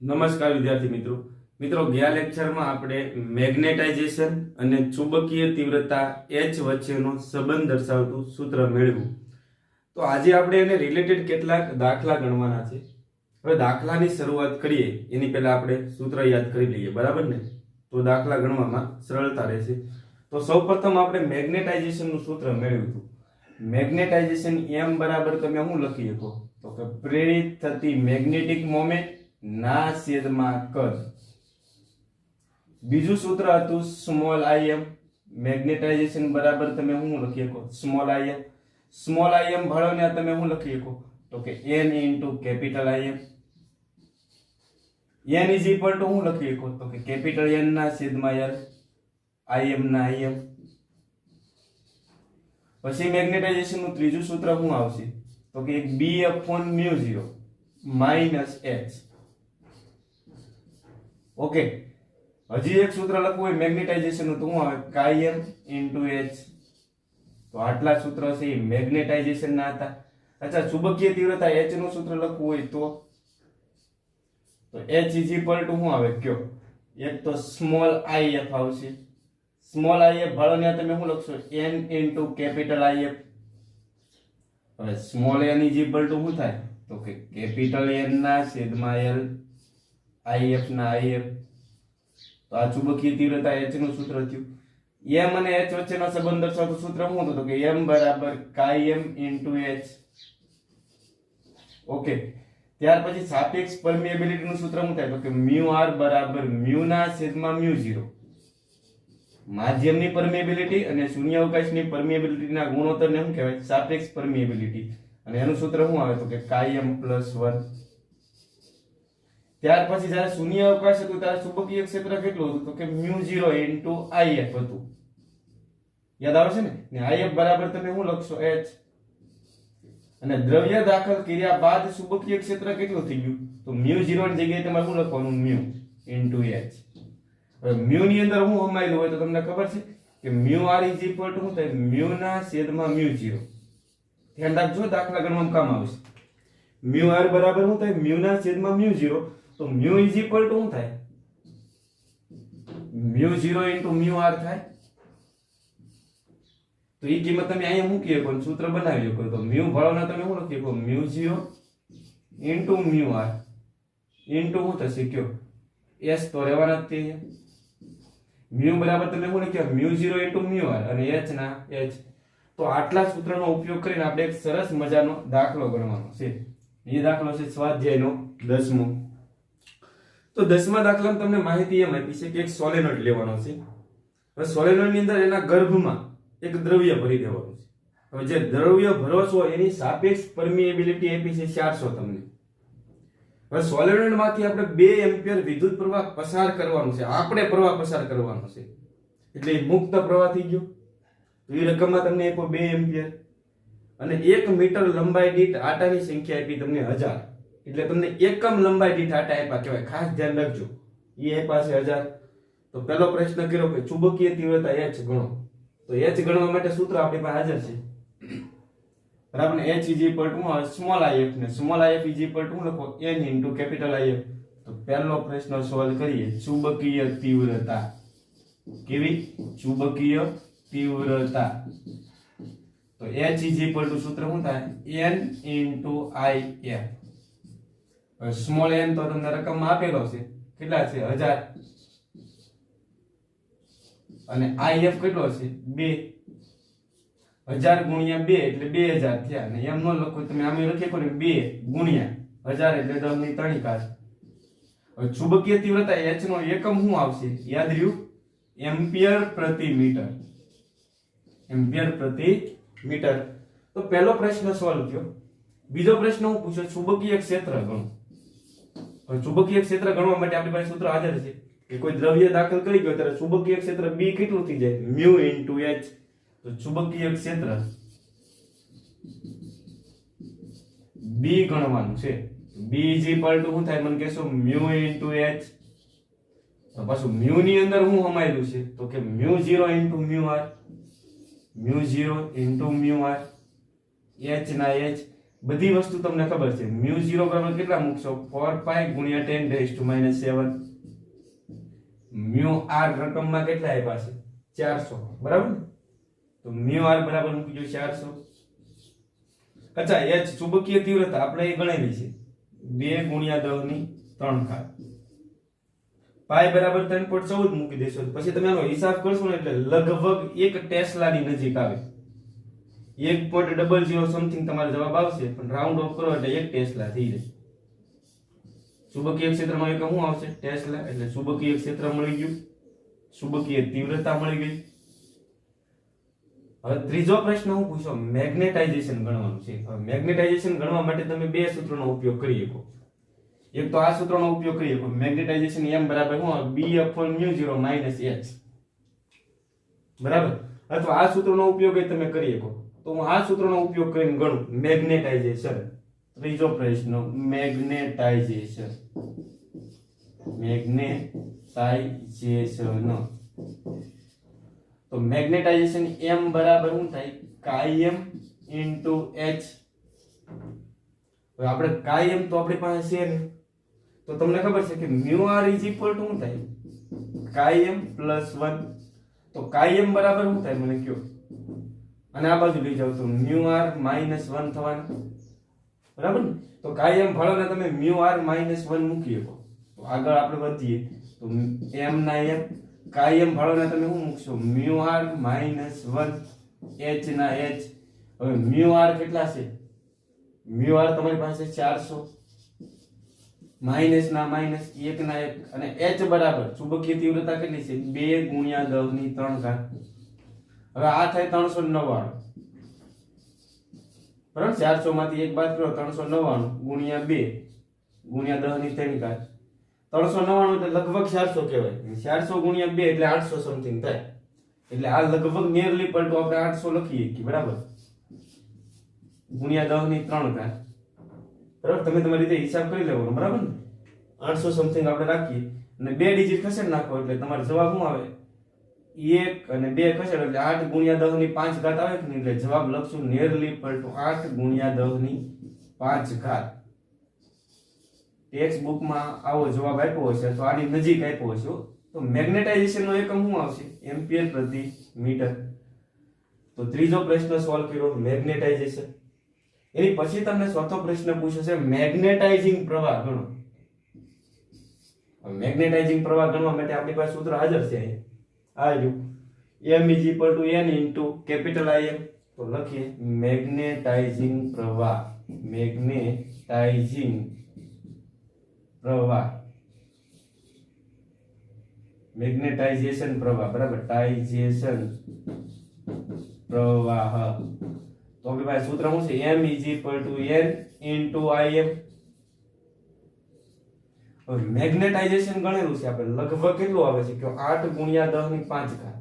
નમસ્કાર વિદ્યાર્થી મિત્રો ગયા લેક્ચરમાં આપણે મેગ્નેટાઇઝેશન અને ચુંબકીય તીવ્રતા H વચ્ચેનો સંબંધ દર્શાવતું સૂત્ર મેળવ્યું. તો આજે આપણે એને રિલેટેડ કેટલાક દાખલા ગણવાના છે. હવે દાખલાની શરૂઆત કરીએ એની પહેલા આપણે સૂત્ર યાદ કરી લઈએ, બરાબર ને? તો દાખલા ગણવામાં સરળતા રહેશે. તો સૌપ્રથમ આપણે મેગ્નેટાઇઝેશનનું સૂત્ર મેળવ્યું હતું. મેગ્નેટાઇઝેશન m બરાબર તમે શું લખી શકો? તો કે પ્રેરિત થતી મેગ્નેટિક મોમેન્ટ ના છેદમાં કદ. બીજું સૂત્ર હતું સ્મોલ im. મેગ્નેટાઇઝેશન બરાબર તમે શું લખી શકો? Small im. સ્મોલ im ભાળોને તમે શું લખી શકો? તો કે n into capital im. n is equal to શું લખી શકો? તો કે કેપિટલ n ના છેદમાં l, im ના im. પછી મેગ્નેટાઇઝેશન નું ત્રીજું સૂત્ર શું આવશે? તો કે b upon μ0 minus h. Okay, હજી એક સૂત્ર લખવું હોય મેગ્નેટાઇઝેશન નું તો શું આવે? chi m into h. તો આટલા સૂત્ર છે એ મેગ્નેટાઇઝેશન ના હતા. અચ્છા, ચુંબકીય તીવ્રતા h નું સૂત્ર લખવું હોય તો h ઇઝ ઇક્વલ ટુ શું આવે કયો? એક તો સ્મોલ if આવશે. સ્મોલ if ભાળો તમે શું લખશો? n into capital if. હવે small n is equal to શું થાય? તો કે કેપિટલ n ના છેદમાં l, if ના if. તો આ ચુંબકીય તીવ્રતા h નું સૂત્ર થયું. m અને h વચ્ચેનો સંબંધ દર્શાવતું સૂત્ર શું હતું? તો કે m બરાબર chi m into h. Okay, ત્યાર પછી સાપેક્ષ પરમિએબિલિટી નું સૂત્ર શું થાય? તો કે μr બરાબર μ ના છેદમાં μ0. માધ્યમની પરમિએબિલિટી અને શૂન્યાવકાશની પરમિએબિલિટીના ગુણોત્તરને શું કહેવાય? સાપેક્ષ પરમિએબિલિટી. અને એનું સૂત્ર શું આવે? તો કે chi m plus 1. ત્યાર પછી જ્યારે શૂન્યાવકાશ હતું ત્યારે ચુંબકીય ક્ષેત્ર કેટલું હતું? તો કે μ0 ઇન્ટુ if હતું. યાદ આવે છે ને? if બરાબર તમે શું લખશો? h. અને દ્રવ્ય દાખલ કર્યા બાદ ચુંબકીય ક્ષેત્ર કેટલું થઈ ગયું? તો μ0 ની જગ્યાએ તમારે શું લખવાનું? μ ઇન્ટુ h. હવે μ ની અંદર શું સમાયેલું હોય તો તમને ખબર છે કે μr ઇઝ ઇક્વલ ટુ શું થાય? μ ના છેદમાં μ0. ધ્યાન રાખજો, દાખલા ગણવામાં કામ આવશે. μr બરાબર શું થાય? μ ના છેદમાં μ0. તો μ ઇઝ ઇક્વલ ટુ શું થાય? μ0 ઇન્ટુ μr થાય. તો એ કિંમત તમે અહીંયા મૂકી શકો, સૂત્ર બનાવી શકો. તો μ ભાળોના તમે શું લખી શકો? μ0 ઇન્ટુ μr ઇન્ટુ શું થશે કયો? s તો રહેવાના જ તે. μ બરાબર તમે શું લખ્યા? μ0 ઇન્ટુ μr અને h ના h. તો આટલા સૂત્રનો ઉપયોગ કરીને આપણે એક સરસ મજાનો દાખલો ગણવાનો છે. એ દાખલો છે સ્વાધ્યાયનો 10મો. તો 10મા દાખલામાં તમને માહિતી એમ આપી છે કે એક સોલેનોઇડ લેવાનો છે. હવે સોલેનોઇડ ની અંદર એના ગર્ભમાં એક દ્રવ્ય ભરી દેવાનું છે. હવે જે દ્રવ્ય ભરો છો એની સાપેક્ષ પરમિએબિલિટી આપી છે 400 તમને. હવે સોલેનોઇડ માંથી આપણે 2 એમ્પિયર વિદ્યુત પ્રવાહ પસાર કરવાનો છે. આપણે પ્રવાહ પસાર કરવાનો છે એટલે મુક્ત પ્રવાહ થઈ ગયો. તો એ રકમમાં તમને આપ્યો 2 એમ્પિયર અને 1 મીટર લંબાઈ દીઠ આટાની સંખ્યા આપી તમને 1000. એટલે તમને એકમ લંબાઈ દીઠ આટા આપ્યા કહેવાય. ખાસ ધ્યાન રાખજો, એ આપ્યા છે 1000. તો પહેલો પ્રશ્ન કર્યો કે ચુંબકીય તીવ્રતા h ગણો. તો h ગણવા માટે સૂત્ર આપણી પાસે હાજર છે, બરાબર ને? h is equal to small if ને small if is equal to લખો n ઇન્ટુ કેપિટલ if. તો પહેલો પ્રશ્ન સોલ્વ કરીએ. ચુંબકીય તીવ્રતા. કેવી? ચુંબકીય તીવ્રતા. તો h ઇઝ ઇક્વલ ટુ સૂત્ર શું થાય? n into if. Small n તો તમને રકમમાં આપેલો છે, કેટલા છે? 1000. અને if કેટલો છે? 2. 1000 ગુણ્યા 2 એટલે 2000 થયા. અને એમ ન લખો તમે આમે લખી શકો ને 2 ગુણ્યા 1000 એટલે 10 ની 3 ઘાત. હવે ચુંબકીય તીવ્રતા h નો એકમ શું આવશે? યાદ રહ્યું? એમ્પિયર પ્રતિ મીટર. એમ્પિયર પ્રતિ મીટર. તો પહેલો પ્રશ્ન સોલ્વ થયો. બીજો પ્રશ્ન હું પૂછ્યો ચુંબકીય ક્ષેત્ર ગણો. હવે ચુંબકીય ક્ષેત્ર ગણવા માટે આપણી પાસે સૂત્ર હાજર છે કે કોઈ દ્રવ્ય દાખલ કરી ગયો ત્યારે ચુંબકીય ક્ષેત્ર b કેટલું થઈ જાય? μ ઇન્ટુ h. તો ચુંબકીય ક્ષેત્ર b ગણવાનું છે. b ઇઝ ઇક્વલ ટુ શું થાય? મને કહેશો μ ઇન્ટુ h. તો પાછું μ ની અંદર શું સમાયેલું છે? તો કે μ0 into μr. μ0 into μr. h ના h. બધી વસ્તુ તમને ખબર છે. મ્યુ 0 બરાબર કેટલા મૂકશો? 4 ગુણ્યા 10⁻⁻⁷. મ્યુ r રકમમાં કેટલા આપ્યા છે? 400. બરાબર ને? તો મ્યુ r બરાબર મૂકી દો 400. અચ્છા, h ચુંબકીય તીવ્રતા આપણે એ ગણેલી છે 2 ગુણ્યા 10⁻³ પાઈ બરાબર 3.14 મૂકી દેશો. પછી તમે આનો હિસાબ કરશો ને એટલે લગભગ 1 ટેસ્લાની નજીક આવે. 1.00 સમથિંગ તમારો જવાબ આવશે, પણ રાઉન્ડ ઓફ કરો એટલે 1 ટેસ્લા થઈ જાય. ચુંબકીય ક્ષેત્રનો એકમ શું આવશે? ટેસ્લા. એટલે ચુંબકીય ક્ષેત્ર મળી ગયું, ચુંબકીય તીવ્રતા મળી ગઈ. હવે ત્રીજો પ્રશ્ન હું પૂછો, મેગ્નેટાઇઝેશન ગણવાનું છે. હવે મેગ્નેટાઇઝેશન ગણવા માટે તમે બે સૂત્રોનો ઉપયોગ કરી શકો. એક તો આ સૂત્રનો ઉપયોગ કરી શકો, મેગ્નેટાઇઝેશન m બરાબર શું આવે? B/μ0 - h. બરાબર. અથવા આ સૂત્રનો ઉપયોગ તમે કરી શકો. તો હું આ સૂત્રનો ઉપયોગ કરીને ગણું મેગ્નેટાઇઝેશન. ત્રીજો પ્રશ્ન, મેગ્નેટાઇઝેશન. તો મેગ્નેટાઇઝેશન m બરાબર શું થાય? Km * h. હવે આપણે Km તો આપણી પાસે છે ને, તો તમને ખબર છે કે μr = શું થાય? Km + 1. તો Km બરાબર શું થાય મને કયો? અને આ બાજુ લઈ જાવ તો μr - 1 થવાનું. બરાબર ને? તો Km ભાળોને તમે μr - 1 મૂકી શકો. તો આગળ આપણે વધીએ તો m ના m, Km ભાળોને તમે શું મૂકશો? μr - 1, h ના h. હવે μr કેટલા છે? μr તમારી પાસે 400, માઈનસ ના માઈનસ, 1 ના 1, અને h બરાબર ચુંબકીય તીવ્રતા કેટલી છે? 2 ગુણ્યા 10⁻³ હવે આ થાય 399. બરાબર? 400 માંથી 1 બાદ કરો, 399 ગુણ્યા 2 ગુણ્યા 10⁻³ 399 એટલે લગભગ 400 કહેવાય. 400 ગુણ્યા 2 એટલે 800 સમથિંગ થાય. એટલે આ લગભગ નિયરલી પલટો આપણે 800 લખીએ કે બરાબર, ગુણ્યા 10⁻³ બરાબર. તમે તમારી રીતે હિસાબ કરી લેવાનો. બરાબર ને? 800 સમથિંગ આપણે રાખીએ અને 2 ડિજિટ ખસેડ નાખો એટલે તમારો જવાબ શું આવે? 1 અને 2 ખસેડ એટલે 8 ગુણ્યા 10⁵ આવે કે નહીં, એટલે જવાબ લખશું નિયરલી પલટો 8 ગુણ્યા 10⁵. ટેક્સ્ટ બુકમાં આવો જવાબ આપ્યો હશે તો આની નજીક આપ્યો હશે. તો મેગ્નેટાઇઝેશન નો એકમ શું આવશે? એમ્પિયર પ્રતિ મીટર. તો ત્રીજો પ્રશ્ન સોલ્વ કર્યો, મેગ્નેટાઇઝેશન. એની પછી તમને ચોથો પ્રશ્ન પૂછ્યો છે, મેગ્નેટાઇઝિંગ પ્રવાહ ગણો. મેગ્નેટાઇઝિંગ પ્રવાહ ગણવા માટે આપણી પાસે સૂત્ર હાજર છે અહીંયા. આ m = n × Im. તો લખીએ મેગ્નેટાઇઝિંગ પ્રવાહ. મેગ્નેટાઇઝિંગ પ્રવાહ, મેગ્નેટાઇઝેશન પ્રવાહ. બરાબર? ટાઇઝેશન પ્રવાહ. તો આપણી પાસે સૂત્ર શું છે? m = n × Im. હવે મેગ્નેટાઇઝેશન ગણેલું છે આપણે, લગભગ કેટલું આવે છે કે 8 ગુણ્યા 10⁵.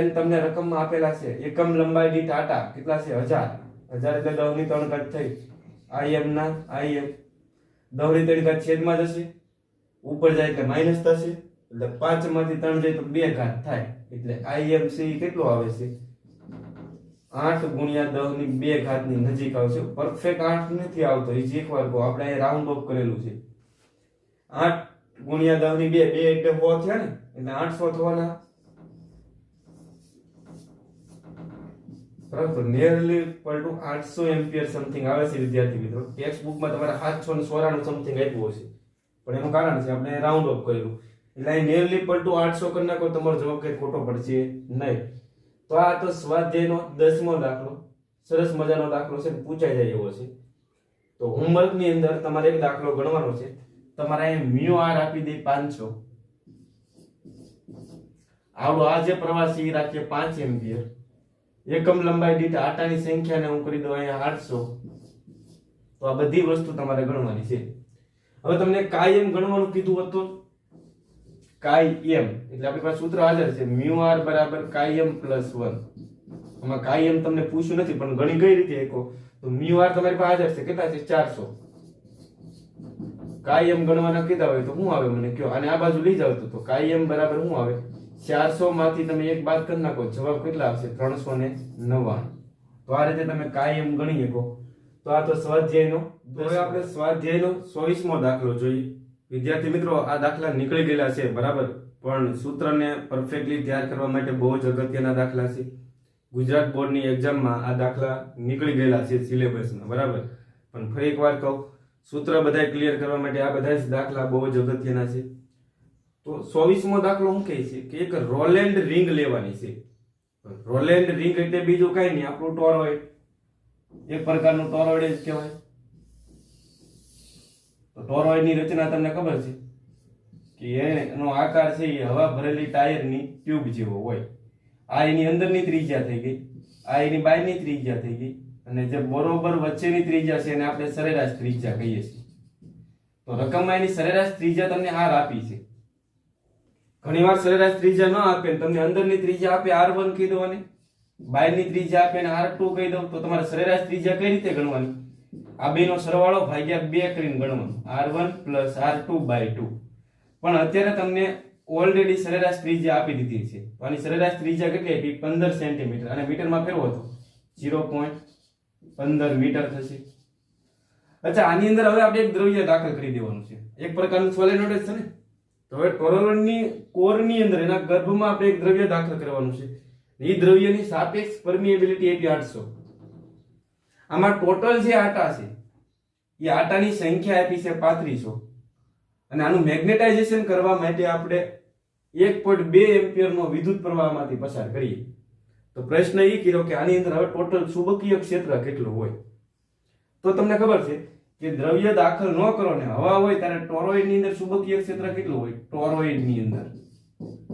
n તમને રકમમાં આપેલા છે. એકમ લંબાઈ દીઠ આટા કેટલા છે? 1000. 1000 એટલે 10⁻³ થઈ. Im ના Im 10⁻³ છેદમાં જશે, ઉપર જાય એટલે માઈનસ થશે, એટલે 5 માંથી 3 જાય તો 2 ઘાત થાય. એટલે Im છે કેટલો આવે છે? 8 ગુણ્યા 10⁻² ની નજીક આવશે. પરફેક્ટ 8 નથી આવતો, એ જે એકવાર કહો, આપણે અહીં રાઉન્ડ ઓફ કરેલું છે. 8 ગુણ્યા 10⁻², 2 એટલે 100 થયા ને, એટલે 800 થવાના. બરાબર? નિયરલી પલટુ 800 એમ્પિયર સમથિંગ આવે છે વિદ્યાર્થી મિત્રો. ટેક્સ્ટ બુકમાં તમારે 794 સમથિંગ આપ્યું હશે, પણ એનું કારણ છે આપણે રાઉન્ડ ઓફ કરેલું. એટલે અહીં નિયરલી પલટુ 800 કરી નાખો, તમારો જવાબ કઈ ખોટો પડશે નહીં. તો આ તો સ્વાધ્યાયનો 10મો દાખલો, સરસ મજાનો દાખલો છે, પૂછાઈ જાય એવો છે. તો હોમવર્કની અંદર તમારે એક દાખલો ગણવાનો છે. તમારે અહીં μr આપી દે 500. આવડો આ જે પ્રવાસી રાખીએ 5 એમ્પિયર. એકમ લંબાઈ દીઠ આટાની સંખ્યાને હું કરી દઉં અહીંયા 800. તો આ બધી વસ્તુ તમારે ગણવાની છે. હવે તમને Km ગણવાનું કીધું હતું. Km એટલે આપણી પાસે સૂત્ર હાજર છે, μr = Km + 1. આમાં Km તમને પૂછ્યું નથી, પણ ગણી કઈ રીતે એકો? તો μr તમારી પાસે હાજર છે, કેટલા છે? 400. Km ગણવાના કીધા હોય તો શું આવે મને કયો? અને આ બાજુ લઈ જાવ તો Km બરાબર શું આવે? 400 માંથી તમે 1 બાદ કરી નાખો, જવાબ કેટલા આવશે? 399. તો આ રીતે તમે કાયમ ગણી શકો. તો આ તો સ્વાધ્યાયનો. હવે આપણે સ્વાધ્યાયનો 24મો દાખલો જોઈએ. વિદ્યાર્થી મિત્રો, આ દાખલા નીકળી ગયેલા છે બરાબર, પણ સૂત્રને પરફેક્ટલી તૈયાર કરવા માટે બહુ જ અગત્યના દાખલા છે. ગુજરાત બોર્ડની એક્ઝામમાં આ દાખલા નીકળી ગયેલા છે સિલેબસમાં બરાબર, પણ ફરી એકવાર કહું, સૂત્ર બધા ક્લિયર કરવા માટે આ બધા જ દાખલા બહુ જ અગત્યના છે. તો 24મો દાખલો શું કહે છે કે એક રોલેન્ડ રિંગ લેવાની છે. રોલેન્ડ રિંગ એટલે બીજું કઈ નહીં, આપણું ટોરોઇડ, એક પ્રકારનું ટોરોઇડ જ કહેવાય. તો ટોરોઇડ ની રચના તમને ખબર છે કે એનો આકાર છે એ હવા ભરેલી ટાયરની ટ્યુબ જેવો હોય. આ એની અંદરની ત્રિજ્યા થઈ ગઈ, આ એની બહારની ત્રિજ્યા થઈ ગઈ, અને જે બરોબર વચ્ચેની ત્રિજ્યા છે એને આપણે સરેરાશ ત્રિજ્યા કહીએ છીએ. તો રકમમાં એની સરેરાશ ત્રિજ્યા તમને આર આપી છે. ઘણીવાર સરેરાશ ત્રિજ્યા ન આપે, તમને અંદરની ત્રિજ્યા આપે R1 કહી દો અને બહારની ત્રિજ્યા આપે અને R2 કહી દો, તો તમારે સરેરાશ ત્રિજ્યા કઈ રીતે ગણવાની? આ બેનો સરવાળો ભાગ્યા 2 કરીને ગણવાનો, R1 + R2/2. પણ અત્યારે તમને ઓલરેડી સરેરાશ ત્રિજ્યા આપી દીધી છે. તો આની સરેરાશ ત્રિજ્યા કેટલી આપી? 15 સેન્ટીમીટર, અને મીટરમાં ફેરવો તો 0.15 મીટર થશે. અચ્છા, આની અંદર હવે આપણે એક દ્રવ્ય દાખલ કરી દેવાનું છે, એક પ્રકારનું સોલેનોઇડ છે ને. તો હવે ટોરોઇડની કોરની અંદર એના ગર્ભમાં આપણે એક દ્રવ્ય દાખલ કરવાનું છે. એ દ્રવ્યની સાપેક્ષ પરમિએબિલિટી આપી 800. આમાં ટોટલ જે આટા છે એ આટાની સંખ્યા આપી છે 3500, અને આનું મેગ્નેટાઇઝેશન કરવા માટે આપણે 1.2 એમ્પિયરનો વિદ્યુત પ્રવાહમાંથી પસાર કરીએ. તો પ્રશ્ન એ કર્યો કે આની અંદર હવે ટોટલ ચુંબકીય ક્ષેત્ર કેટલું હોય? તો તમને ખબર છે કે દ્રવ્ય દાખલ ન કરો ને હવા હોય ત્યારે ટોરોઇડ ની અંદર ચુંબકીય ક્ષેત્ર કેટલું હોય? ટોરોઇડ ની અંદર,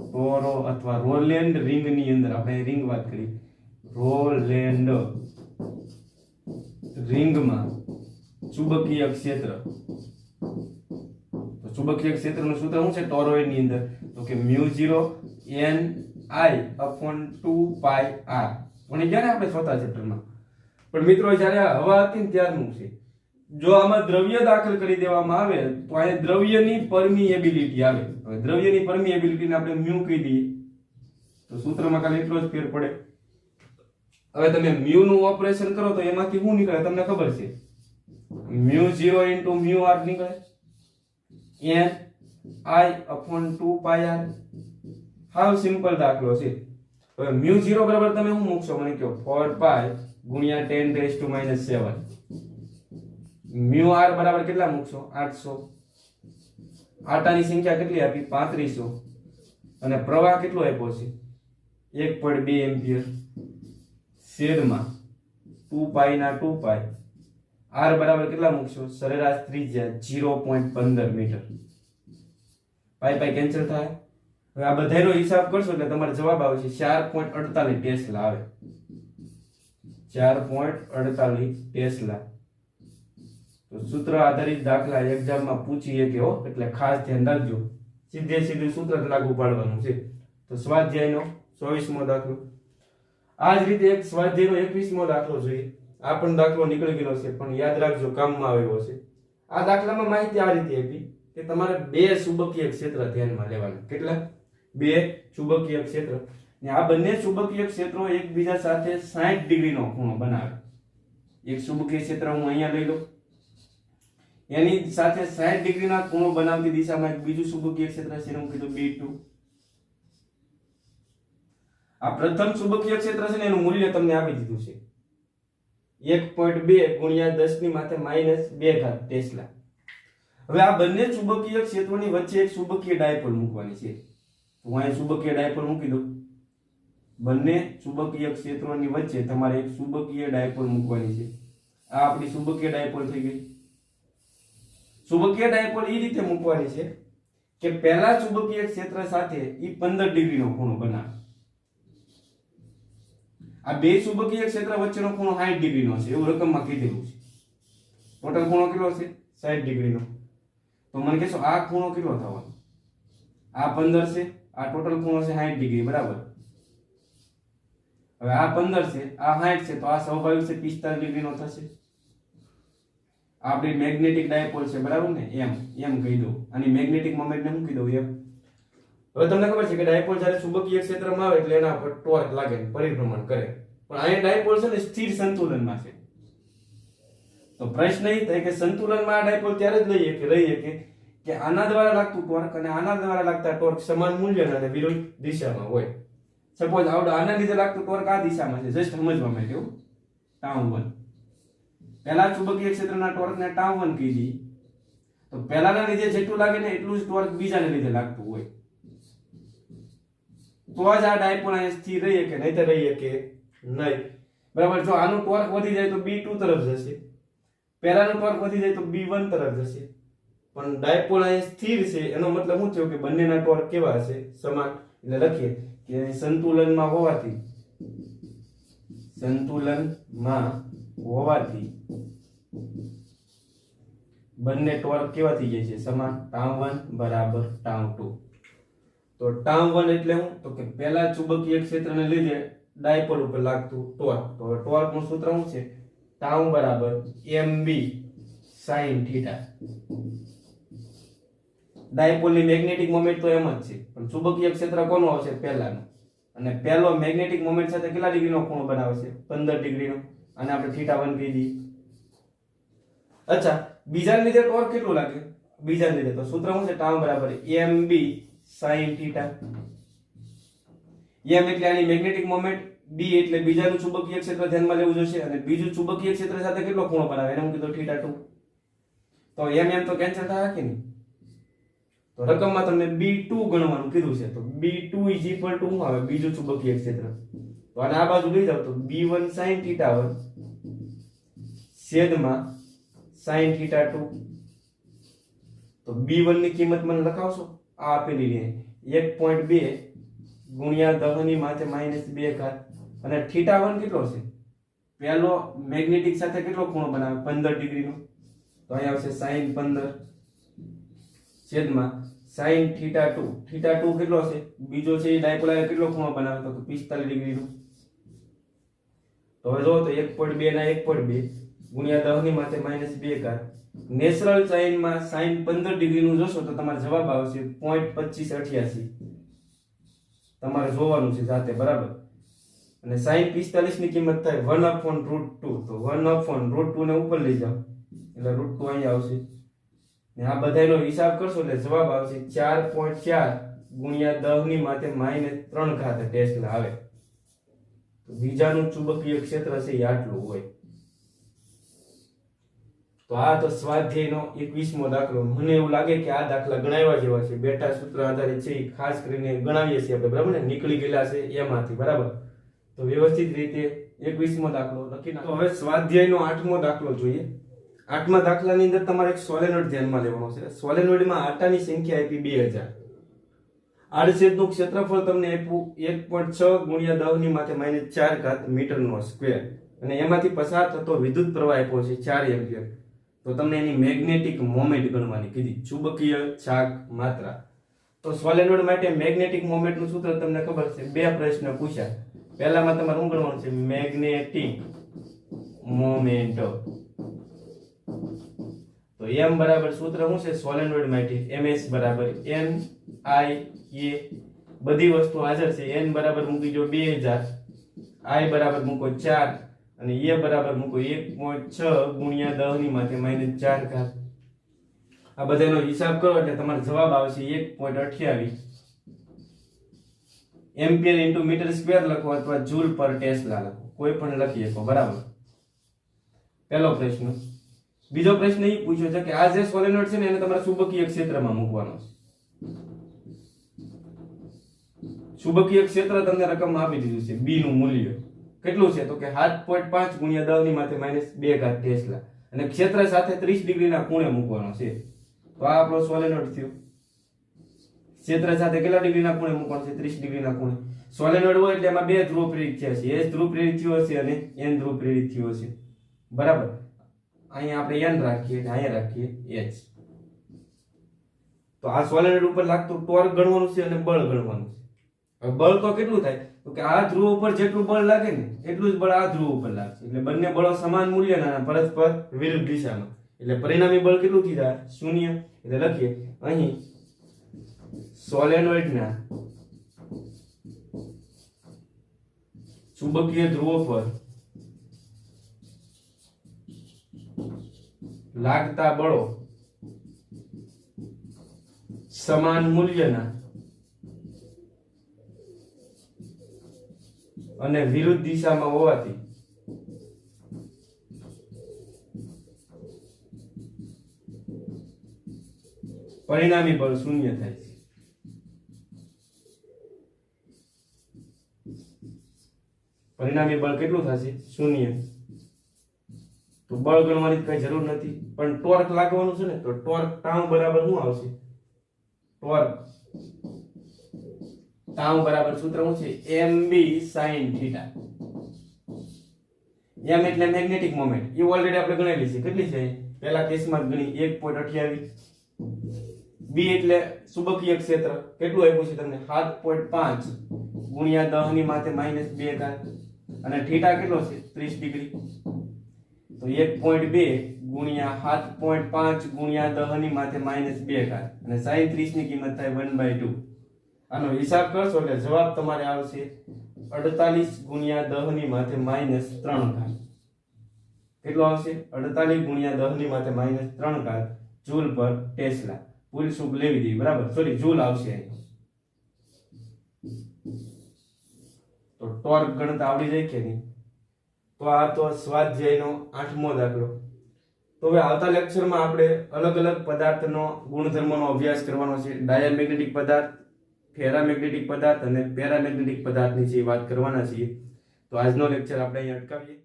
ટોરો અથવા રોલેન્ડ રિંગ ની અંદર, આપણે રિંગ વાત કરી, રોલેન્ડ રિંગમાં ચુંબકીય ક્ષેત્ર. તો ચુંબકીય ક્ષેત્રનું સૂત્ર શું છે ટોરોઇડ ની અંદર? તો કે μ0 Ni/2πr. ભણી ગયા ને આપણે ચોથા ચેપ્ટરમાં. પણ મિત્રો, જ્યારે હવા હતી ને ત્યારનું છે. જો આમાં દ્રવ્ય દાખલ કરી દેવામાં આવે તો અહીંયા દ્રવ્યની પરમિએબિલિટી આવે. હવે દ્રવ્યની પરમિએબિલિટીને આપણે μ કહી દઈએ તો સૂત્રમાં ખાલી એટલો જ ફેર પડે. હવે તમે μ નું ઓપરેશન કરો તો એમાંથી શું નીકળે તમને ખબર છે? μ0 * μr નીકળે, Ni/2πr. હાવ સિમ્પલ દાખલો છે. હવે μ0 બરાબર તમે શું મૂકશો મને કહો? 4π × 10⁻⁷. μr બરાબર કેટલા મૂકશો? 800. આટાની સંખ્યા કેટલી આપી? 3500. અને પ્રવાહ કેટલો આપ્યો છે? 1.2 એમ્પિયર છેદમાં 2π ના 2π. r બરાબર કેટલા મૂકશો? સરેરાશ ત્રિજ્યા 0.15 મીટર. પાઈ પાઈ કેન્સલ થાય. હવે આ બધાનો હિસાબ કરશો એટલે તમારો જવાબ આવે છે 4.48 ટેસ્લા આવે. 4.48 ટેસ્લા. તો સૂત્ર આધારિત દાખલા એક્ઝામમાં પૂછીએ કે હો, એટલે ખાસ ધ્યાન રાખજો. સીધે સૂત્ર લાગુ પાડવાનું છે. તો સ્વાધ્યાયનો 24મો દાખલો. આ જ રીતે એક સ્વાધ્યાયનો 21મો દાખલો જોઈએ. આ પણ દાખલો નીકળી ગયેલો છે, પણ યાદ રાખજો કામમાં આવ્યો છે. આ દાખલામાં માહિતી આ રીતે આપી કે તમારે 2 ચુંબકીય ક્ષેત્ર ધ્યાનમાં લેવાના. કેટલા? 2 ચુંબકીય ક્ષેત્ર. ને આ બંને ચુંબકીય ક્ષેત્રો એકબીજા સાથે 60 ડિગ્રીનો ખૂણો બનાવે. એક ચુંબકીય ક્ષેત્ર હું અહીંયા લઈ લઉં, એની સાથે 60 ડિગ્રીના ખૂણો બનાવતી દિશામાં એક બીજું ચુંબકીય ક્ષેત્ર છે, એનું કીધું B2. આ પ્રથમ ચુંબકીય ક્ષેત્ર છે ને એનું મૂલ્ય તમને આપી દીધું છે 1.2 × 10⁻² ટેસ્લા. હવે આ બંને ચુંબકીય ક્ષેત્રોની વચ્ચે એક ચુંબકીય ડાયપોલ મૂકવાની છે. તો અહીં ચુંબકીય ડાયપોલ મૂકી દો. બંને ચુંબકીય ક્ષેત્રોની વચ્ચે તમારે એક ચુંબકીય ડાયપોલ મૂકવાની છે. આ આપણી ચુંબકીય ડાયપોલ થઈ ગઈ. ચુંબકીય ડાયપોલ એ રીતે મૂકવાની છે કે પહેલા ચુંબકીય ક્ષેત્ર સાથે ઈ 15 ડિગ્રીનો ખૂણો બનાવે. આ બે ચુંબકીય ક્ષેત્ર વચ્ચેનો ખૂણો 60 ડિગ્રીનો છે એવું રકમમાં કીધેલું છે. ટોટલ ખૂણો કેટલો છે? 60 ડિગ્રીનો. તો મને કહેશો આ ખૂણો કેટલો થવાનો? આ 15 છે, આ ટોટલ ખૂણો છે 60 ડિગ્રી બરાબર. હવે આ 15 છે, આ 60 છે, તો આ સ્વાભાવિક છે 45 ડિગ્રીનો થશે. આપણી મેગ્નેટિક ડાયપોલ છે બરાબર ને, એમ કહી દો. આની મેગ્નેટિક મોમેન્ટ ને શું કહી દઉં? એમ. હવે તમને ખબર છે કે ડાયપોલ જ્યારે ચુંબકીય ક્ષેત્રમાં આવે એટલે એના પર ટોર્ક લાગે, પરિભ્રમણ કરે. પણ અહીંયા ડાયપોલ છે ને સ્થિર સંતુલનમાં છે. તો પ્રશ્ન એ થાય કે સંતુલનમાં આ ડાયપોલ ત્યારે જ રહી કે આના દ્વારા લાગતું ટોર્ક અને આના દ્વારા લાગતા ટોર્ક સમાન મૂલ્યના અને વિરુદ્ધ દિશામાં હોય. સપોઝ આના લીધે લાગતું ટોર્ક આ દિશામાં છે, જસ્ટ સમજવા માટે τ1. પહેલા ચુંબકીય ક્ષેત્રના ટોર્કને τ1 કીધી, તો પહેલાના લીધે જેટલું લાગે ને એટલું જ ટોર્ક બીજાને લીધે લાગતું હોય, તો જ આ ડાયપોલ અહીં સ્થિર રહી કે નહીં રહી કે નહીં. બરાબર. જો આનું ટોર્ક વધી જાય તો B2 તરફ જશે, પહેલાનું ટોર્ક વધી જાય તો B1 તરફ જશે, પણ ડાયપોલ અહીં સ્થિર છે એનો મતલબ શું થયો કે બંનેના ટોર્ક કેવા હશે? સમાન. એટલે લખીએ કે સંતુલનમાં હોવાથી બંને ટોર્ક કેવા થઈ જાય છે? સમાન. τ1 બરાબર τ2. તો τ1 એટલે શું? તો કે પહેલા ચુંબકીય ક્ષેત્રને લીધે ડાયપોલ ઉપર લાગતું ટોર્ક. તો ટોર્કનું સૂત્ર શું છે? τ બરાબર mb sin θ. ડાયપોલની મેગ્નેટિક મોમેન્ટ તો એમ જ છે, પણ ચુંબકીય ક્ષેત્ર કોનું આવશે? પહેલાનું. અને પહેલો મેગ્નેટિક મોમેન્ટ સાથે કેટલા ડિગ્રીનો ખૂણો બનાવે છે? 15 ડિગ્રીનો. અને આપણે θ1 કહી દઈએ. અચ્છા, બીજાને લીધે ટોર્ક કેટલું લાગે? બીજાને લીધે તો સૂત્ર શું છે? τ બરાબર mb sin θ. m એટલે આની મેગ્નેટિક મોમેન્ટ, b એટલે બીજાનું ચુંબકીય ક્ષેત્ર ધ્યાનમાં લેવું જોશે, અને બીજું ચુંબકીય ક્ષેત્ર સાથે કેટલો ખૂણો બનાવે એને હું કીધું θ2. તો m તો કેન્સલ થાય કે નહીં? તો રકમમાં તમને B2 ગણવાનું કીધું છે, તો B2 શું આવે? બીજું ચુંબકીય ક્ષેત્ર. તો આને આ બાજુ લઈ જાવ તો B1 sin θ1 છેદમાં sin θ2. તો B1 ની કિંમત મને લખાવશો? આ આપેલી છે 1.2 ગુણ્યા 10 ની માથે -2 ઘાત. અને θ1 કેટલો છે? પહેલો મેગ્નેટિક સાથે કેટલો ખૂણો બનાવે? 15 ડિગ્રીનો. તો અહીંયા આવશે sin 15 છેદમાં sin θ2. θ2 કેટલો છે? બીજો છે એ ડાયપોલ કેટલો ખૂણો બનાવે? તો 45 ડિગ્રીનો. તો હવે જો તો 1.2 ના 1.2 ગુણ્યા 10 ની માથે -2 ઘાત. નેચરલ સાઈનમાં sin 15 ડિગ્રીનું જોશો તો તમારો જવાબ આવશે 0.2588. તમારે જોવાનું છે જાતે. બરાબર. અને sin 45 ની કિંમત થાય 1/√2. તો 1/√2 ને ઉપર લઈ જાઓ એટલે √2 અહીંયા આવશે. ને આ બધાનો હિસાબ કરશો એટલે જવાબ આવશે 4.4 ગુણ્યા 10 ની માથે -3 ઘાત ટેસ્લા આવે. તો બીજાનું ચુંબકીય ક્ષેત્ર છે એ આટલું હોય. તો આ તો સ્વાધ્યાયનો 21મો દાખલો. મને એવું લાગે કે આ દાખલા ગણાવ્યા જેવા છે. બેટા સૂત્ર આધારિત છે, ખાસ કરીને ગણાવીએ છીએ આપણે. બરાબર ને? નીકળી ગયેલા છે એમાંથી. બરાબર. તો વ્યવસ્થિત રીતે 21મો દાખલો લખી નાખો. તો હવે સ્વાધ્યાયનો 8મો દાખલો જોઈએ. 8મા દાખલાની અંદર તમારે એક સોલેનોઇડ ધ્યાનમાં લેવાનો છે. સોલેનોઇડમાં આટાની સંખ્યા આપી 2000. આડછેદનું ક્ષેત્રફળ તમને આપ્યું 1.6 ગુણ્યા 10 ની માથે -4 ઘાત મીટરનો સ્ક્વેર. અને એમાંથી પસાર થતો વિદ્યુત પ્રવાહ આપ્યો છે 4 એમ્પિયર. તો તમને એની મેગ્નેટિક મોમેન્ટ ગણવાની કીધી, ચુંબકીય ચાક માત્રા. તો સોલેનોઇડ માટે મેગ્નેટિક મોમેન્ટનું સૂત્ર તમને ખબર છે. બે પ્રશ્ન પૂછ્યા. પહેલામાં તમારે શું ગણવાનું છે? Magnetic moment. તો m બરાબર સૂત્ર શું છે સોલેનોઇડ માટે? ms બરાબર n i a. બધી વસ્તુ હાજર છે. n બરાબર મૂકી જો 2000, i બરાબર મૂકો 4 અને a બરાબર મૂકો 1.6 ગુણ્યા 10 ની માથે -4 ઘાત. આ બધાનો હિસાબ કરો એટલે તમારો જવાબ આવશે 1.28 એમ્પિયર ઇન્ટુ મીટર સ્ક્વેર લખો અથવા જૂલ પર ટેસ્લા લખો, કોઈ પણ લખી શકો. બરાબર. પહેલો પ્રશ્ન. બીજો પ્રશ્ન એ પૂછ્યો છે કે આ જે સોલેનોઇડ છે ને એને તમારે ચુંબકીય ક્ષેત્રમાં મૂકવાનો છે. ચુંબકીય ક્ષેત્ર તમને રકમ આપી દીધું છે. બી નું મૂલ્ય કેટલું છે? તો કે 7.5 ગુણ્યા 10 ની માથે -2 ઘાત ટેસ્લા. અને ક્ષેત્ર સાથે 30 ડિગ્રીના ખૂણે મૂકવાનો છે. તો આ આપણો સોલેનોઇડ થયો. ક્ષેત્ર સાથે કેટલા ડિગ્રીના ખૂણે મૂકવાનો છે? 30 ડિગ્રીના ખૂણે. સોલેનોઇડ હોય એટલે એમાં બે ધ્રુવ પ્રેરિત થયા છે. S ધ્રુવ પ્રેરિત થયો હશે અને N ધ્રુવ પ્રેરિત થયો હશે. બરાબર. અહીંયા આપણે N રાખીએ અને અહીંયા રાખીએ H. તો આ સોલેનોઇડ ઉપર લાગતું ટોર્ક ગણવાનું છે અને બળ ગણવાનું છે. હવે બળ તો કેટલું થાય? તો કે આ ધ્રુવ ઉપર જેટલું બળ લાગે ને એટલું જ બળ આ ધ્રુવ ઉપર લાગશે. એટલે બંને બળો સમાન મૂલ્યના અને પરસ્પર વિરુદ્ધ દિશામાં. એટલે પરિણામી બળ કેટલું થઈ જાય? 0. એટલે લખીએ અહીં સોલેનોઇડના ચુંબકીય ધ્રુવો પર લાગતા બળો સમાન મૂલ્યના અને વિરુદ્ધ દિશામાં હોવાથી પરિણામી બળ શૂન્ય થાય છે. પરિણામી બળ કેટલું થશે? શૂન્ય. તો બળ ગણવાની કઈ જરૂર નથી, પણ ટોર્ક લાગવાનું છે ને, તો ટોર્ક ટાઉ બરાબર શું આવશે? ટોર્ક ટાઉ બરાબર સૂત્ર શું છે? mb sin theta. m એટલે મેગ્નેટિક મોમેન્ટ, એ ઓલરેડી આપણે ગણેલી છે. કેટલી છે? પહેલા કેસમાં ગણી 1.28. b એટલે ચુંબકીય ક્ષેત્ર, કેટલું આપ્યું છે તમને? 7.5 ગુણ્યા 10 ની માથે -2 ઘાત, અને થીટા કેટલો છે? 30 ડિગ્રી. તો 1.2 ગુણ્યા 7.5 ગુણ્યા 10 ની માથે -2 ઘાત, અને sin 30 ની કિંમત થાય 1/2. આનો હિસાબ કરશો એટલે જવાબ તમારે આવશે 48 ગુણ્યા 10 ની માથે -3 ઘાત. કેટલો આવશે? 48 ગુણ્યા 10 ની માથે -3 ઘાત જૂલ પર ટેસ્લા. ફૂલ શુભ લેવી દઈએ, બરાબર? સોરી, જૂલ આવશે. તો ટોર્ક ગણતા આવડી જાય કે નહીં? તો આ તો સ્વાધ્યાયનો 8મો દાખલો. તો હવે આવતા લેક્ચરમાં આપણે અલગ અલગ પદાર્થનો ગુણધર્મનો અભ્યાસ કરવાનો છે. ડાયામેગ્નેટિક પદાર્થ, ફેરામેગ્નેટિક પદાર્થ અને પેરામેગ્નેટિક પદાર્થની જે વાત કરવાના છીએ. તો આજનો લેક્ચર આપણે અહીં અટકાવીએ.